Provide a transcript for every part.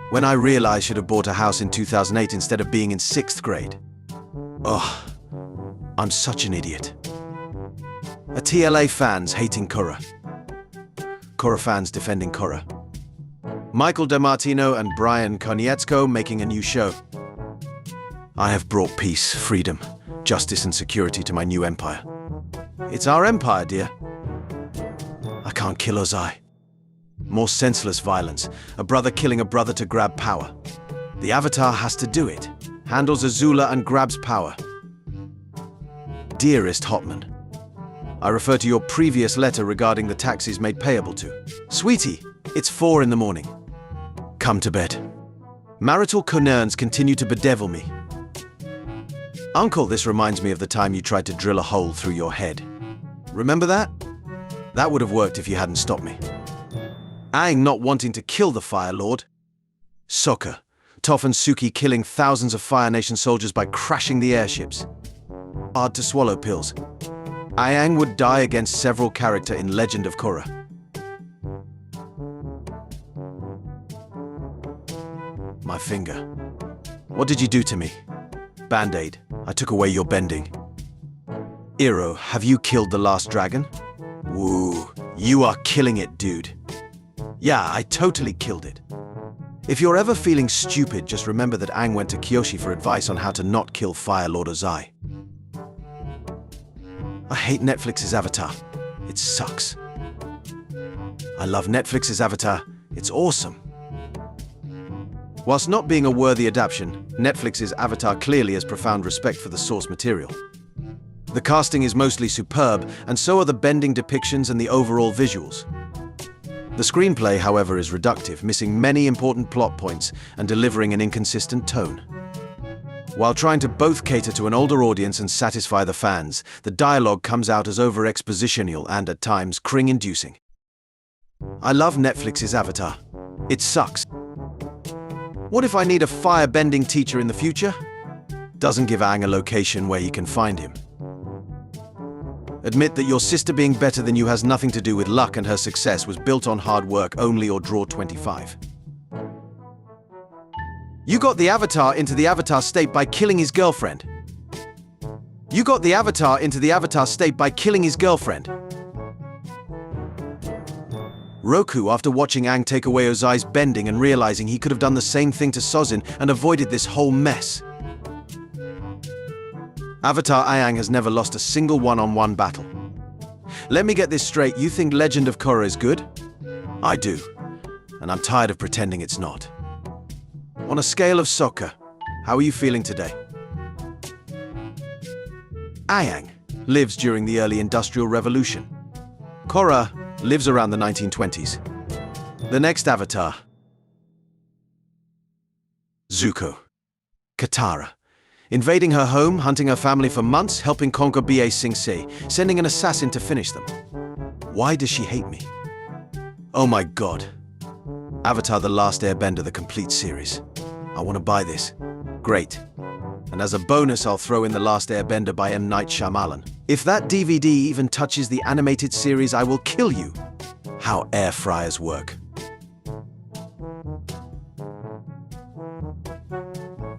When I realized I should have bought a house in 2008 instead of being in 6th grade. Ugh, I'm such an idiot. ATLA fans hating Korra. Korra fans defending Korra. Michael DeMartino and Brian Konietzko making a new show. I have brought peace, freedom, justice and security to my new empire. It's our empire, dear. I can't kill Ozai. More senseless violence, a brother killing a brother to grab power. The Avatar has to do it, handles Azula and grabs power. Dearest Hotman, I refer to your previous letter regarding the taxes made payable to. Sweetie, it's 4 in the morning. Come to bed. Marital concerns continue to bedevil me. Uncle, this reminds me of the time you tried to drill a hole through your head. Remember that? That would have worked if you hadn't stopped me. Aang not wanting to kill the Fire Lord. Sokka, Toph and Suki killing thousands of Fire Nation soldiers by crashing the airships. Hard to swallow pills. Aang would die against several characters in Legend of Korra. My finger. What did you do to me? Band-Aid. I took away your bending. Iroh, have you killed the last dragon? Woo, you are killing it, dude. Yeah, I totally killed it. If you're ever feeling stupid, just remember that Aang went to Kyoshi for advice on how to not kill Fire Lord Ozai. I hate Netflix's Avatar. It sucks. I love Netflix's Avatar. It's awesome. Whilst not being a worthy adaptation, Netflix's Avatar clearly has profound respect for the source material. The casting is mostly superb, and so are the bending depictions and the overall visuals. The screenplay, however, is reductive, missing many important plot points and delivering an inconsistent tone. While trying to both cater to an older audience and satisfy the fans, the dialogue comes out as over-expositional and, at times, cring-inducing. I love Netflix's Avatar. It sucks. What if I need a fire-bending teacher in the future? Doesn't give Aang a location where he can find him. Admit that your sister being better than you has nothing to do with luck, and her success was built on hard work only, or draw 25. You got the Avatar into the Avatar state by killing his girlfriend. You got the Avatar into the Avatar state by killing his girlfriend. Roku, after watching Aang take away Ozai's bending and realizing he could have done the same thing to Sozin and avoided this whole mess. Avatar Aang has never lost a single one-on-one battle. Let me get this straight, you think Legend of Korra is good? I do, and I'm tired of pretending it's not. On a scale of Sokka, how are you feeling today? Aang lives during the early Industrial Revolution. Korra lives around the 1920s. The next Avatar. Zuko. Katara. Invading her home, hunting her family for months, helping conquer Ba Sing Se, sending an assassin to finish them. Why does she hate me? Oh my god. Avatar The Last Airbender, the complete series. I want to buy this. Great. And as a bonus, I'll throw in The Last Airbender by M. Night Shyamalan. If that DVD even touches the animated series, I will kill you. How air fryers work.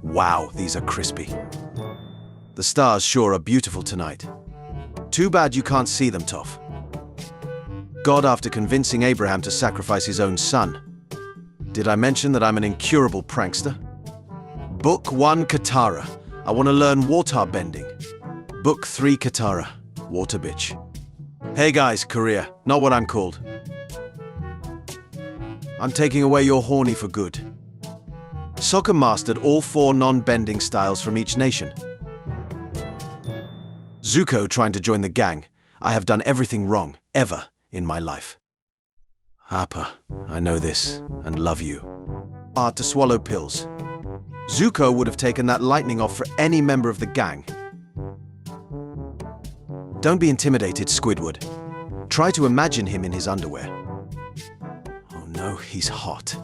Wow, these are crispy. The stars sure are beautiful tonight. Too bad you can't see them, Toph. God, after convincing Abraham to sacrifice his own son. Did I mention that I'm an incurable prankster? Book 1, Katara. I want to learn water bending. Book 3, Katara. Water bitch. Hey guys, Korea. Not what I'm called. I'm taking away your horny for good. Sokka mastered all 4 non-bending styles from each nation. Zuko trying to join the gang. I have done everything wrong, ever, in my life. Appa, I know this, and love you. Hard to swallow pills. Zuko would have taken that lightning off for any member of the gang. Don't be intimidated, Squidward. Try to imagine him in his underwear. Oh no, he's hot.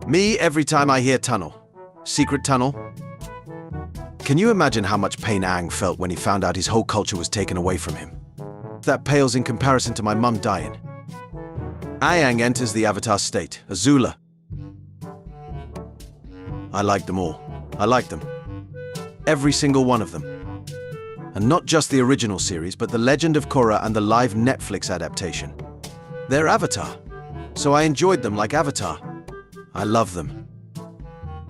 Me every time I hear tunnel. Secret tunnel. Can you imagine how much pain Aang felt when he found out his whole culture was taken away from him? That pales in comparison to my mum dying. Aang enters the Avatar state, Azula. I like them all. I like them. Every single one of them. And not just the original series, but the Legend of Korra and the live Netflix adaptation. They're Avatar, so I enjoyed them like Avatar. I love them.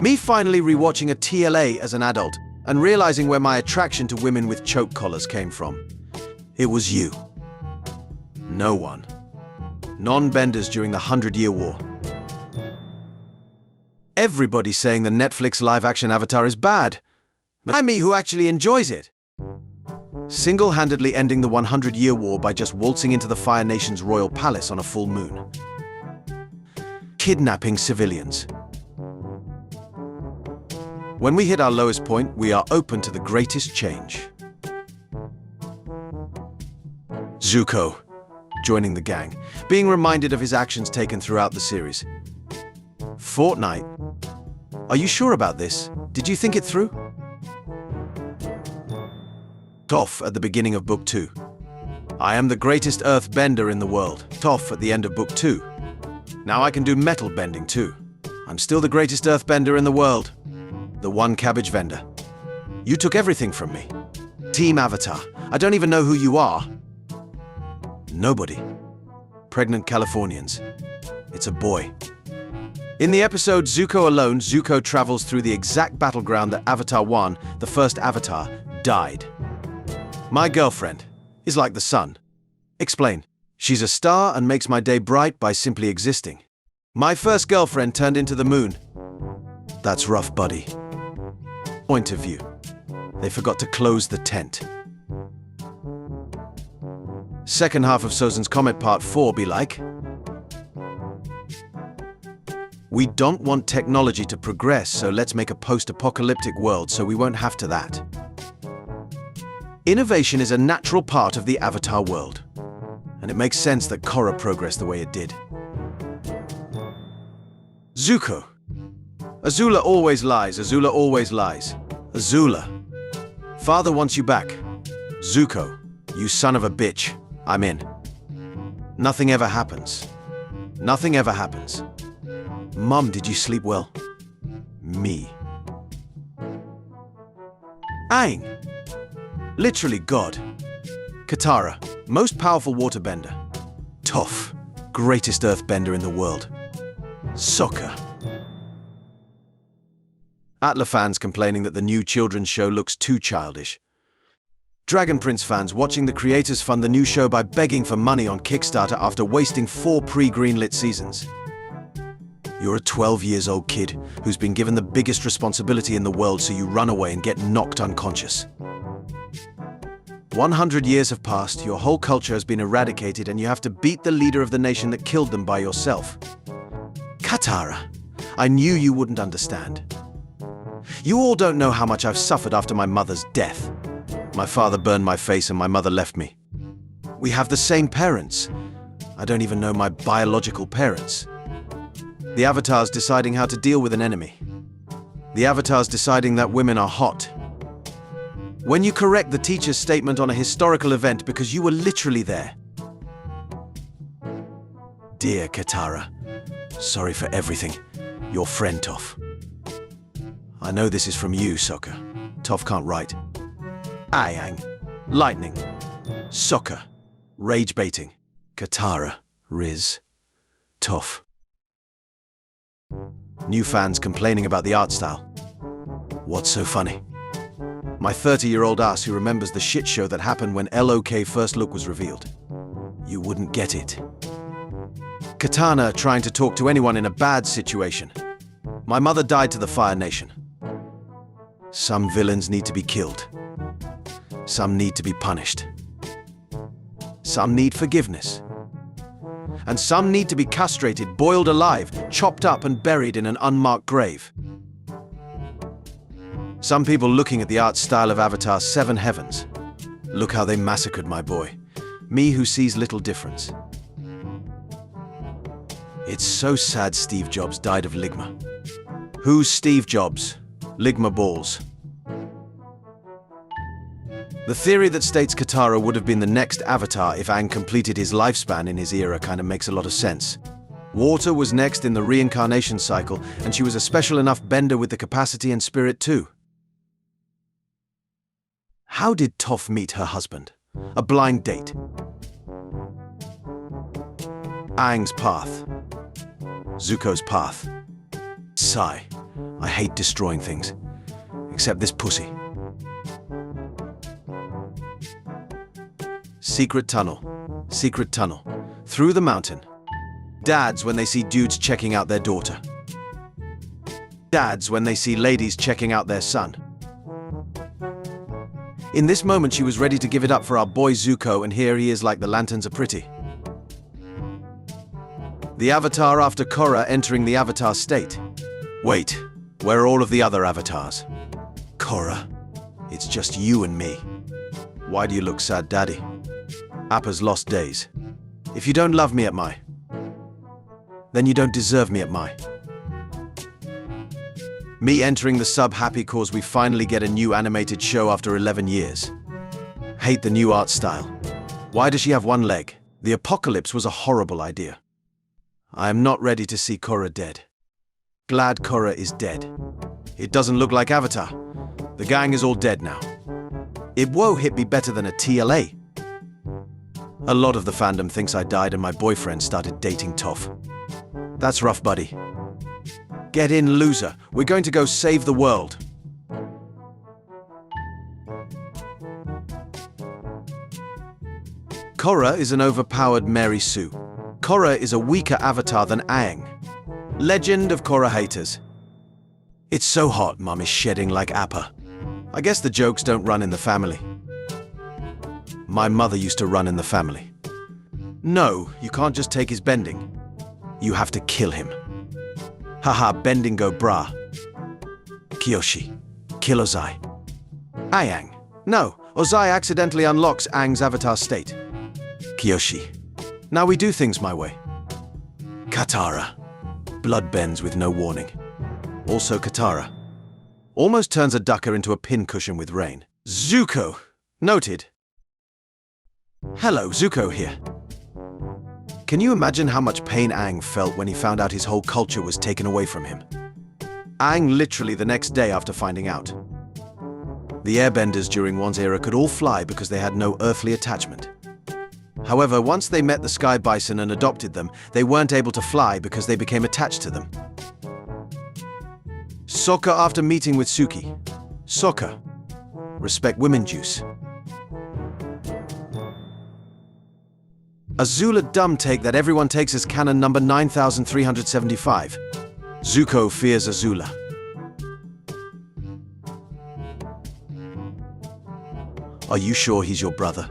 Me finally rewatching a TLA as an adult and realizing where my attraction to women with choke collars came from. It was you. No one. Non-benders during the 100-Year War. Everybody's saying the Netflix live-action Avatar is bad. But I'm me who actually enjoys it. Single-handedly ending the 100-Year War by just waltzing into the Fire Nation's royal palace on a full moon. Kidnapping civilians. When we hit our lowest point, we are open to the greatest change. Zuko, joining the gang, being reminded of his actions taken throughout the series. Fortnite. Are you sure about this? Did you think it through? Toph at the beginning of Book 2. I am the greatest earthbender in the world. Toph at the end of Book 2. Now I can do metal bending too. I'm still the greatest earthbender in the world. The one cabbage vendor. You took everything from me. Team Avatar. I don't even know who you are. Nobody. Pregnant Californians. It's a boy. In the episode Zuko Alone, Zuko travels through the exact battleground that Avatar 1, the first Avatar, died. My girlfriend is like the sun. Explain. She's a star and makes my day bright by simply existing. My first girlfriend turned into the moon. That's rough, buddy. Point of view. They forgot to close the tent. Second half of Sozin's Comet Part 4 be like, we don't want technology to progress, so let's make a post-apocalyptic world so we won't have to that. Innovation is a natural part of the Avatar world, and it makes sense that Korra progressed the way it did. Zuko. Azula always lies, Azula always lies. Azula. Father wants you back. Zuko. You son of a bitch. I'm in. Nothing ever happens. Nothing ever happens. Mum, did you sleep well? Me. Aang. Literally God. Katara. Most powerful waterbender. Toph. Greatest earthbender in the world. Sokka. ATLA fans complaining that the new children's show looks too childish. Dragon Prince fans watching the creators fund the new show by begging for money on Kickstarter after wasting 4 pre-greenlit seasons. You're a 12-year-old kid who's been given the biggest responsibility in the world, so you run away and get knocked unconscious. 100 years have passed, your whole culture has been eradicated, and you have to beat the leader of the nation that killed them by yourself. Katara, I knew you wouldn't understand. You all don't know how much I've suffered after my mother's death. My father burned my face and my mother left me. We have the same parents. I don't even know my biological parents. The Avatar's deciding how to deal with an enemy. The Avatar's deciding that women are hot. When you correct the teacher's statement on a historical event because you were literally there. Dear Katara, sorry for everything. Your friend Toph. I know this is from you, Sokka. Toph can't write. Aang. Lightning. Sokka. Rage baiting. Katara. Riz. Toph. New fans complaining about the art style. What's so funny? My 30-year-old ass who remembers the shit show that happened when LOK First Look was revealed. You wouldn't get it. Katana trying to talk to anyone in a bad situation. My mother died to the Fire Nation. Some villains need to be killed. Some need to be punished. Some need forgiveness. And some need to be castrated, boiled alive, chopped up and buried in an unmarked grave. Some people looking at the art style of Avatar 7 Heavens. Look how they massacred my boy. Me who sees little difference. It's so sad Steve Jobs died of Ligma. Who's Steve Jobs? Ligma balls. The theory that states Katara would have been the next Avatar if Aang completed his lifespan in his era kind of makes a lot of sense. Water was next in the reincarnation cycle, and she was a special enough bender with the capacity and spirit too. How did Toph meet her husband? A blind date. Aang's path. Zuko's path. Sigh. I hate destroying things. Except this pussy. Secret tunnel. Secret tunnel. Through the mountain. Dads when they see dudes checking out their daughter. Dads when they see ladies checking out their son. In this moment she was ready to give it up for our boy Zuko, and here he is like the lanterns are pretty. The Avatar after Korra entering the Avatar state. Wait, where are all of the other Avatars? Korra, it's just you and me. Why do you look sad, Daddy? Appa's lost days. If you don't love me at my, then you don't deserve me at my. Me entering the sub happy cause we finally get a new animated show after 11 years. Hate the new art style. Why does she have one leg? The apocalypse was a horrible idea. I am not ready to see Korra dead. Glad Korra is dead. It doesn't look like Avatar. The gang is all dead now. It won't hit me better than a TLA. A lot of the fandom thinks I died and my boyfriend started dating Toph. That's rough, buddy. Get in, loser. We're going to go save the world. Korra is an overpowered Mary Sue. Korra is a weaker Avatar than Aang. Legend of Korra haters. It's so hot, Mum is shedding like Appa. I guess the jokes don't run in the family. My mother used to run in the family. No, you can't just take his bending. You have to kill him. Haha, bending go brah. Kyoshi. Kill Ozai. Aang. No, Ozai accidentally unlocks Aang's Avatar state. Kyoshi. Now we do things my way. Katara. Blood bends with no warning. Also Katara. Almost turns a ducker into a pincushion with rain. Zuko. Noted. Hello, Zuko here. Can you imagine how much pain Aang felt when he found out his whole culture was taken away from him? Aang literally the next day after finding out. The airbenders during one's era could all fly because they had no earthly attachment. However, once they met the Sky Bison and adopted them, they weren't able to fly because they became attached to them. Sokka after meeting with Suki. Sokka. Respect women juice. Azula dumb take that everyone takes as canon number 9375. Zuko fears Azula. Are you sure he's your brother?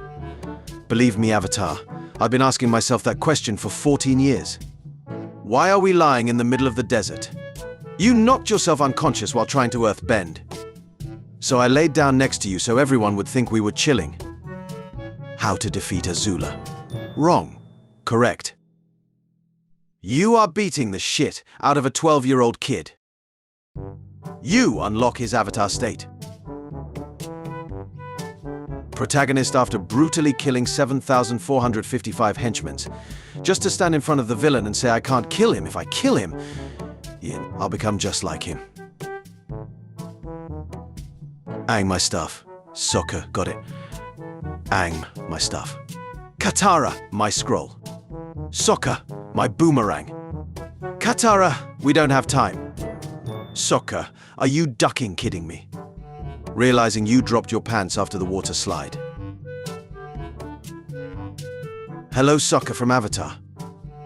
Believe me, Avatar, I've been asking myself that question for 14 years. Why are we lying in the middle of the desert? You knocked yourself unconscious while trying to earthbend. So I laid down next to you so everyone would think we were chilling. How to defeat Azula. Wrong. Correct. You are beating the shit out of a 12-year-old kid. You unlock his Avatar state. Protagonist after brutally killing 7,455 henchmen. Just to stand in front of the villain and say I can't kill him. If I kill him, yeah, I'll become just like him. Aang my stuff. Sokka, got it. Aang my stuff. Katara, my scroll. Sokka, my boomerang. Katara, we don't have time. Sokka, are you ducking kidding me? Realizing you dropped your pants after the water slide. Hello Sokka from Avatar.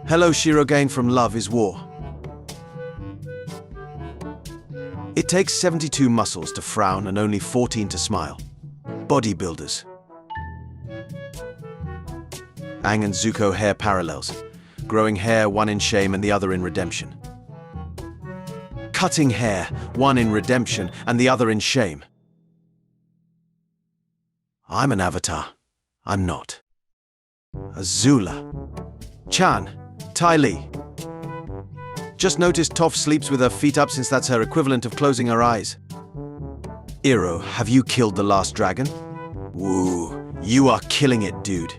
Hello Shirogane from Love is War. It takes 72 muscles to frown and only 14 to smile. Bodybuilders. Aang and Zuko hair parallels. Growing hair, one in shame and the other in redemption. Cutting hair, one in redemption and the other in shame. I'm an Avatar. I'm not. Azula. Chan. Ty Lee. Just noticed Toph sleeps with her feet up since that's her equivalent of closing her eyes. Iroh, have you killed the last dragon? Woo, you are killing it, dude.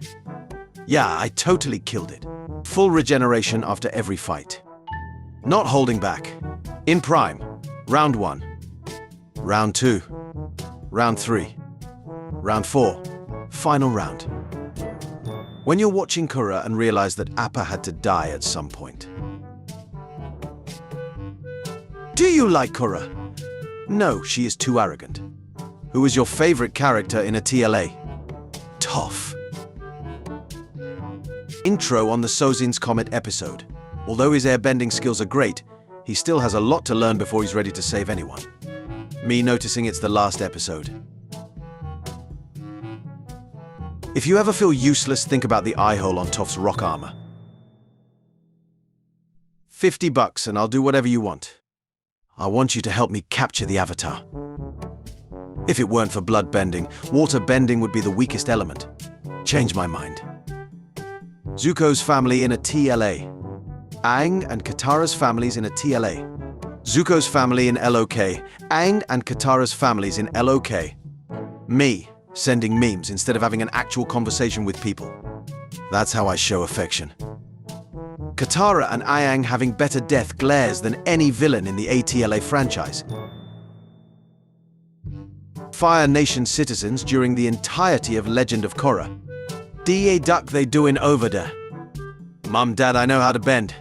Yeah, I totally killed it. Full regeneration after every fight. Not holding back. In prime. Round 1. Round 2. Round 3. Round 4. Final round. When you're watching Korra and realize that Appa had to die at some point. Do you like Korra? No, she is too arrogant. Who is your favorite character in ATLA? Toph. Intro on the Sozin's Comet episode. Although his airbending skills are great, he still has a lot to learn before he's ready to save anyone. Me noticing it's the last episode. If you ever feel useless, think about the eye hole on Toph's rock armor. $50 and I'll do whatever you want. I want you to help me capture the Avatar. If it weren't for blood bending, water bending would be the weakest element. Change my mind. Zuko's family in ATLA. Aang and Katara's families in ATLA. Zuko's family in LOK. Aang and Katara's families in LOK. Me, sending memes instead of having an actual conversation with people. That's how I show affection. Katara and Aang having better death glares than any villain in the ATLA franchise. Fire Nation citizens during the entirety of Legend of Korra. Da duck they doing over there? Mum, Dad, I know how to bend.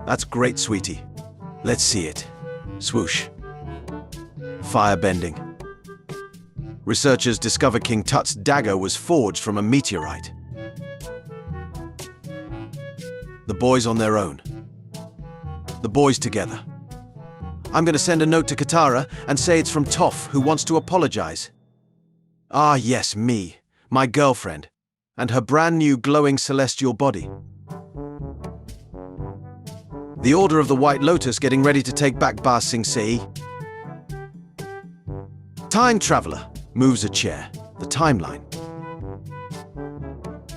That's great, sweetie. Let's see it. Swoosh. Fire bending. Researchers discover King Tut's dagger was forged from a meteorite. The boys on their own. The boys together. I'm going to send a note to Katara and say it's from Toph, who wants to apologize. Ah yes, me, my girlfriend, and her brand new glowing celestial body. The Order of the White Lotus getting ready to take back Ba Sing Se. Time Traveler moves a chair. The timeline.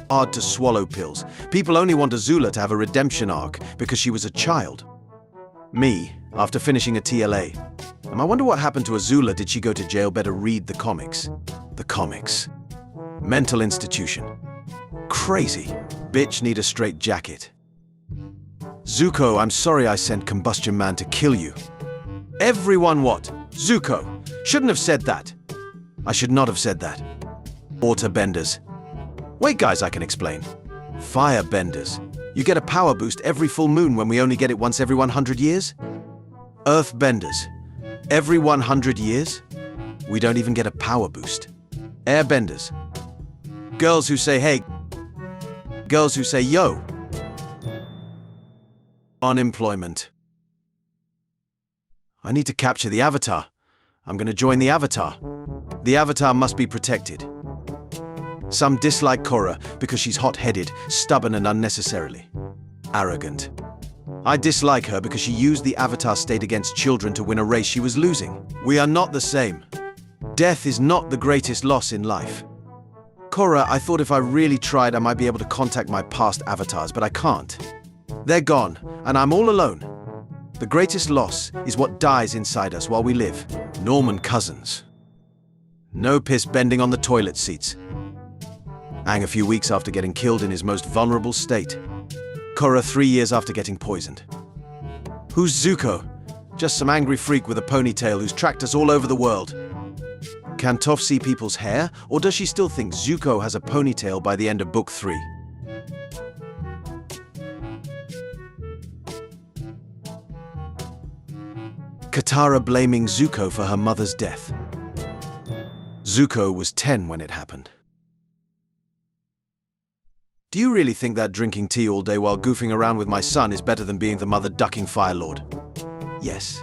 Hard to swallow pills. People only want Azula to have a redemption arc because she was a child. Me, after finishing ATLA. I wonder what happened to Azula. Did she go to jail? Better read the comics. The comics. Mental institution. Crazy. Bitch need a straight jacket. Zuko, I'm sorry I sent Combustion Man to kill you. Everyone what? Zuko. Shouldn't have said that. I should not have said that. Water benders. Wait guys, I can explain. Fire benders. You get a power boost every full moon when we only get it once every 100 years? Earth benders. Every 100 years? We don't even get a power boost. Air benders. Girls who say hey. Girls who say yo. Unemployment. I need to capture the Avatar. I'm going to join the Avatar. The Avatar must be protected. Some dislike Korra because she's hot-headed, stubborn and unnecessarily arrogant. I dislike her because she used the Avatar state against children to win a race she was losing. We are not the same. Death is not the greatest loss in life. Korra, I thought if I really tried I might be able to contact my past avatars, but I can't. They're gone, and I'm all alone. The greatest loss is what dies inside us while we live. Norman Cousins. No piss bending on the toilet seats. Aang a few weeks after getting killed in his most vulnerable state. Korra 3 years after getting poisoned. Who's Zuko? Just some angry freak with a ponytail who's tracked us all over the world. Can Toph see people's hair, or does she still think Zuko has a ponytail by the end of Book 3? Katara blaming Zuko for her mother's death. Zuko was 10 when it happened. Do you really think that drinking tea all day while goofing around with my son is better than being the mother ducking Fire Lord? Yes.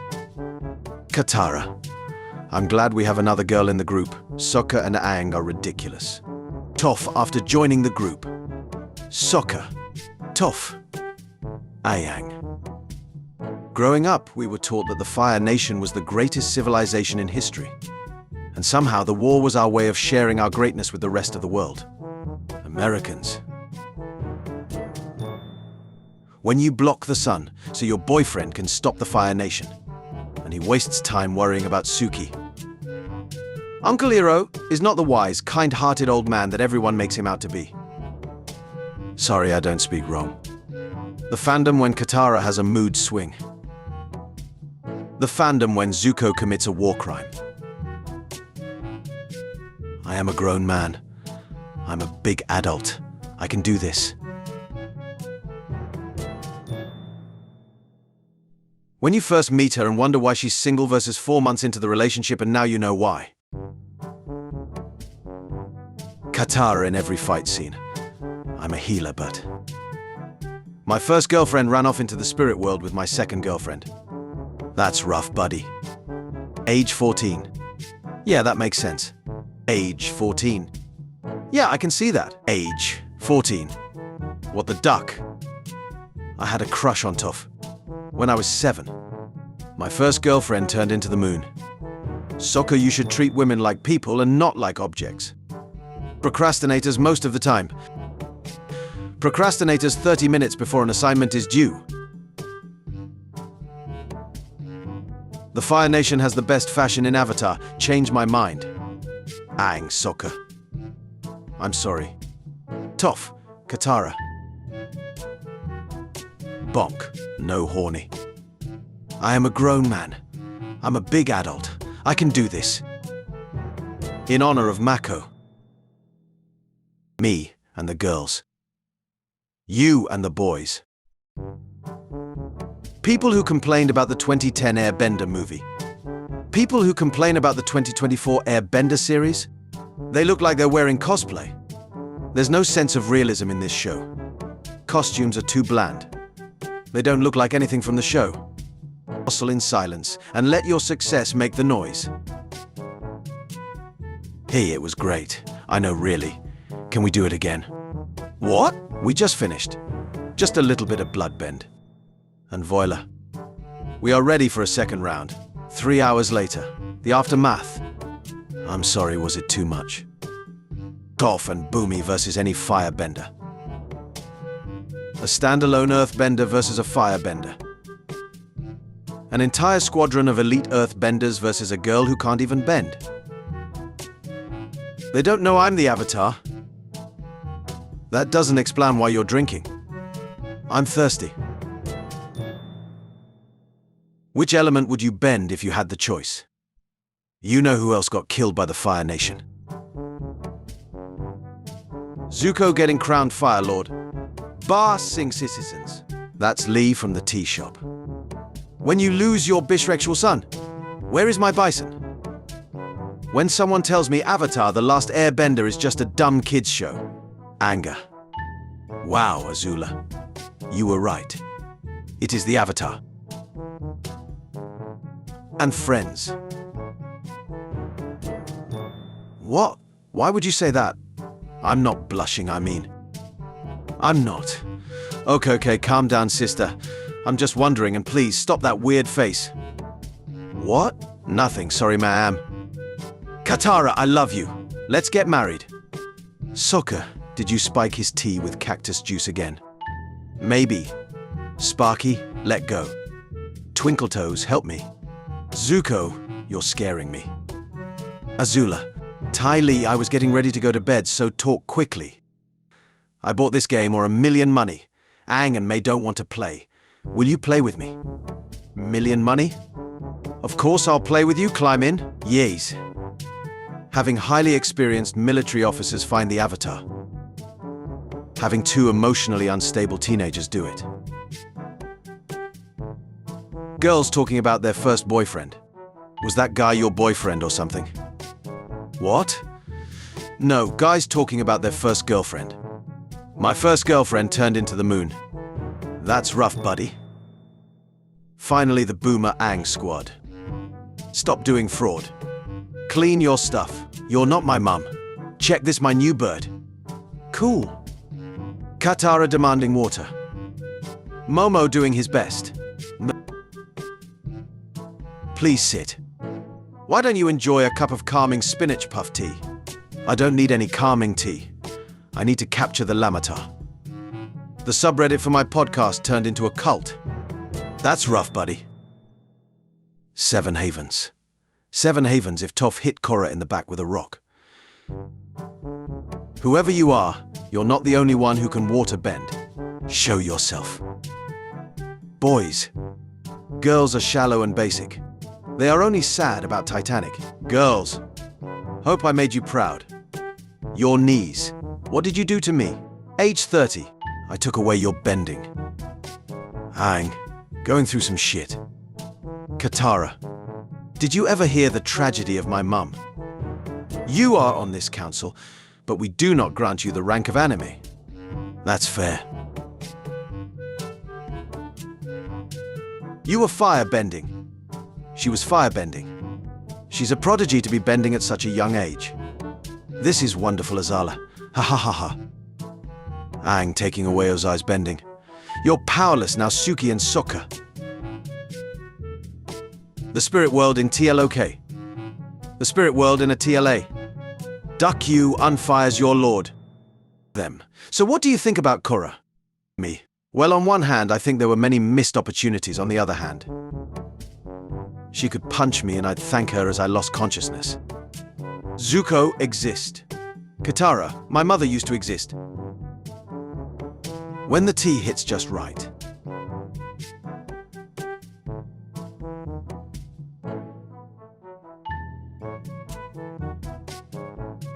Katara. I'm glad we have another girl in the group. Sokka and Aang are ridiculous. Toph after joining the group. Sokka. Toph. Aang. Growing up, we were taught that the Fire Nation was the greatest civilization in history. And somehow the war was our way of sharing our greatness with the rest of the world. Americans. When you block the sun so your boyfriend can stop the Fire Nation, and he wastes time worrying about Suki. Uncle Hiro is not the wise, kind-hearted old man that everyone makes him out to be. Sorry, I don't speak wrong. The fandom when Katara has a mood swing. The fandom when Zuko commits a war crime. I am a grown man. I'm a big adult. I can do this. When you first meet her and wonder why she's single versus 4 months into the relationship, and now you know why. Katara in every fight scene. I'm a healer, but... My first girlfriend ran off into the spirit world with my second girlfriend. That's rough, buddy. Age 14. Yeah, that makes sense. Age 14. Yeah, I can see that. Age 14. What the duck? I had a crush on Toph. When I was 7. My first girlfriend turned into the moon. Sokka, you should treat women like people and not like objects. Procrastinators most of the time. Procrastinators 30 minutes before an assignment is due. The Fire Nation has the best fashion in Avatar. Change my mind. Aang, Sokka. I'm sorry. Toph, Katara. Bonk, no horny. I am a grown man. I'm a big adult. I can do this. In honor of Mako. Me and the girls. You and the boys. People who complained about the 2010 Airbender movie. People who complain about the 2024 Airbender series. They look like they're wearing cosplay. There's no sense of realism in this show. Costumes are too bland. They don't look like anything from the show. Hustle in silence and let your success make the noise. Hey, it was great. I know, really. Can we do it again? What? We just finished. Just a little bit of bloodbend. And voila. We are ready for a second round. 3 hours later. The aftermath. I'm sorry, was it too much? Toph and Boomy versus any firebender. A standalone earthbender versus a firebender. An entire squadron of elite earthbenders versus a girl who can't even bend. They don't know I'm the Avatar. That doesn't explain why you're drinking. I'm thirsty. Which element would you bend if you had the choice? You know who else got killed by the Fire Nation. Zuko getting crowned Fire Lord. Bar sing citizens. That's Lee from the tea shop. When you lose your bisexual son, where is my bison? When someone tells me Avatar The Last Airbender is just a dumb kids show. Anger. Wow, Azula. You were right. It is the Avatar. And friends. What? Why would you say that? I'm not blushing, I mean. I'm not. Okay, calm down, sister. I'm just wondering, and please stop that weird face. What? Nothing, sorry, ma'am. Katara, I love you. Let's get married. Sokka, did you spike his tea with cactus juice again? Maybe. Sparky, let go. Twinkletoes, help me. Zuko, you're scaring me. Azula, Ty Lee, I was getting ready to go to bed, so talk quickly. I bought this game or a million money. Aang and May don't want to play. Will you play with me? Million money? Of course I'll play with you, climb in. Yes. Having highly experienced military officers find the Avatar. Having 2 emotionally unstable teenagers do it. Girls talking about their first boyfriend. Was that guy your boyfriend or something? What? No, guys talking about their first girlfriend. My first girlfriend turned into the moon. That's rough, buddy. Finally, the Boomer Aang squad. Stop doing fraud. Clean your stuff. You're not my mum. Check this, my new bird. Cool. Katara demanding water. Momo doing his best. Please sit. Why don't you enjoy a cup of calming spinach puff tea? I don't need any calming tea. I need to capture the Lamatar. The subreddit for my podcast turned into a cult. That's rough, buddy. 7 Havens. 7 havens if Toph hit Korra in the back with a rock. Whoever you are, you're not the only one who can water bend. Show yourself. Boys. Girls are shallow and basic. They are only sad about Titanic. Girls. Hope I made you proud. Your knees. What did you do to me? Age 30. I took away your bending. Aang. Going through some shit. Katara. Did you ever hear the tragedy of my mum? You are on this council, but we do not grant you the rank of anime. That's fair. You were firebending. She was firebending. She's a prodigy to be bending at such a young age. This is wonderful, Azala. Ha ha ha ha. Aang taking away Ozai's bending. You're powerless now, Suki and Sokka. The spirit world in TLOK. The spirit world in a TLA. Duck you unfires your lord. Them. So what do you think about Korra? Me. Well, on one hand, I think there were many missed opportunities. On the other hand, she could punch me and I'd thank her as I lost consciousness. Zuko exist. Katara, my mother used to exist. When the tea hits just right.